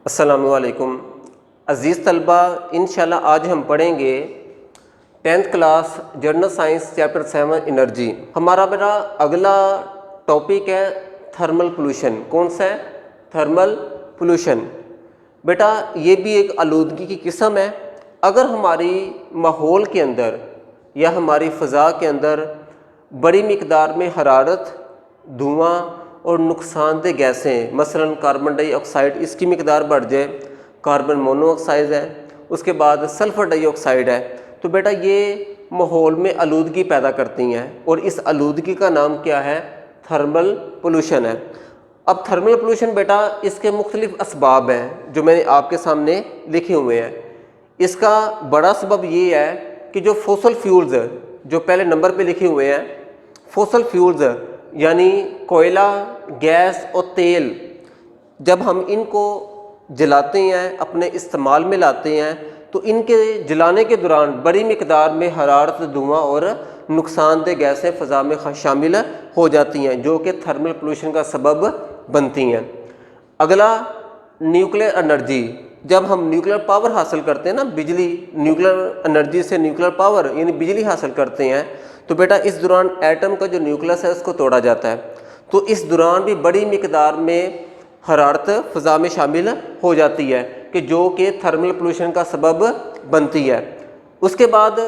अस्सलामुअलैकुम अज़ीज़ तलबा, इंशाल्लाह आज हम पढ़ेंगे 10th class general science chapter 7 energy. हमारा बेटा अगला टॉपिक है थर्मल पोल्यूशन। कौन सा है? Thermal pollution. बेटा ये भी एक आलूदगी की किस्म है। अगर हमारी माहौल के अंदर या हमारी फ़ज़ा के अंदर बड़ी मिकदार में हरारत, धुआं और नुकसानदेह गैसें, मसलन कार्बन डाइऑक्साइड, इसकी मिकदार बढ़ जाए, कार्बन मोनोऑक्साइड है, उसके बाद सल्फ़र डाइऑक्साइड है, तो बेटा ये माहौल में आलूदगी पैदा करती हैं और इस आलूदगी का नाम क्या है? थर्मल पोल्यूशन है। अब थर्मल पोल्यूशन बेटा इसके मुख्तलिफ असबाब हैं जो मैंने आपके सामने लिखे हुए हैं। इसका बड़ा सबब ये है कि जो फॉसिल फ्यूल्स जो पहले नंबर पे लिखे हुए हैं, फॉसिल फ्यूल्स यानी कोयला, गैस और तेल, जब हम इनको जलाते हैं, अपने इस्तेमाल में लाते हैं, तो इनके जलाने के दौरान बड़ी मिकदार में हरारत, धुआं और नुकसानदेह गैसें फ़ज़ा में शामिल हो जाती हैं जो कि थर्मल पोल्यूशन का सबब बनती हैं। अगला न्यूक्लियर एनर्जी। जब हम न्यूक्लियर पावर हासिल करते हैं ना, बिजली, न्यूक्लियर एनर्जी से न्यूक्लियर पावर यानी बिजली हासिल करते हैं, तो बेटा इस दौरान एटम का जो न्यूक्लियस है उसको तोड़ा जाता है, तो इस दौरान भी बड़ी मिकदार में हरारत फ़ज़ा में शामिल हो जाती है कि जो कि थर्मल पोल्यूशन का सबब बनती है। उसके बाद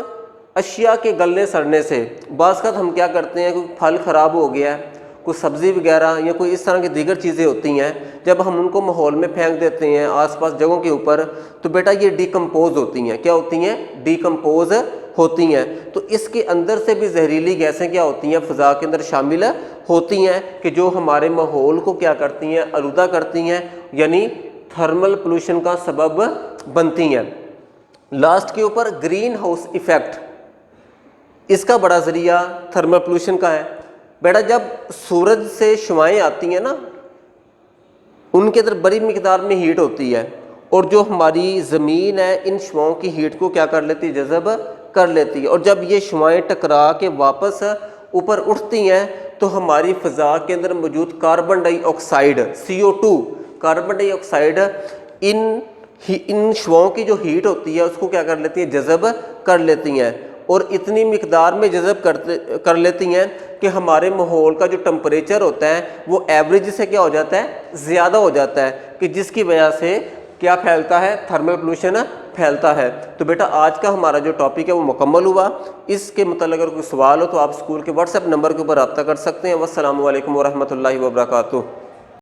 अशिया के गलने सड़ने से बाज़ वक़्त हम क्या करते हैं, कोई फल ख़राब हो गया है, कुछ सब्ज़ी वगैरह या कोई इस तरह की दीगर चीज़ें होती हैं, जब हम उनको माहौल में फेंक देते हैं आसपास जगहों के ऊपर, तो बेटा ये डिकम्पोज होती हैं। क्या होती हैं? डिकम्पोज होती हैं। तो इसके अंदर से भी जहरीली गैसें क्या होती हैं? फ़ज़ा के अंदर शामिल होती हैं कि जो हमारे माहौल को क्या करती हैं? आलूदा करती हैं, यानी थर्मल पोल्यूशन का सबब बनती हैं। लास्ट के ऊपर ग्रीन हाउस इफ़ेक्ट, इसका बड़ा ज़रिया थर्मल पोल्यूशन का है। बेटा जब सूरज से शुआएँ आती हैं ना, उनके अंदर बड़ी मिकदार में हीट होती है और जो हमारी ज़मीन है इन शुआओं की हीट को क्या कर लेती है? जज़ब कर लेती है। और जब ये शुआएँ टकरा के वापस ऊपर उठती हैं तो हमारी फ़ज़ा के अंदर मौजूद carbon dioxide CO2, carbon dioxide इन शुआओं की जो हीट होती है उसको क्या कर लेती है? जज़ब कर लेती हैं और इतनी मिकदार में जज़ब कर लेती हैं कि हमारे माहौल का जो टेम्परेचर होता है वो एवरेज से क्या हो जाता है? ज़्यादा हो जाता है, कि जिसकी वजह से क्या फैलता है? थर्मल पोल्यूशन फैलता है। तो बेटा आज का हमारा जो टॉपिक है वो मुकम्मल हुआ। इसके मतलब अगर कोई सवाल हो तो आप स्कूल के व्हाट्सएप नंबर के ऊपर रब्ता कर सकते हैं। वस्सलामु अलैकुम वरहमतुल्लाहि वबरकातुहू।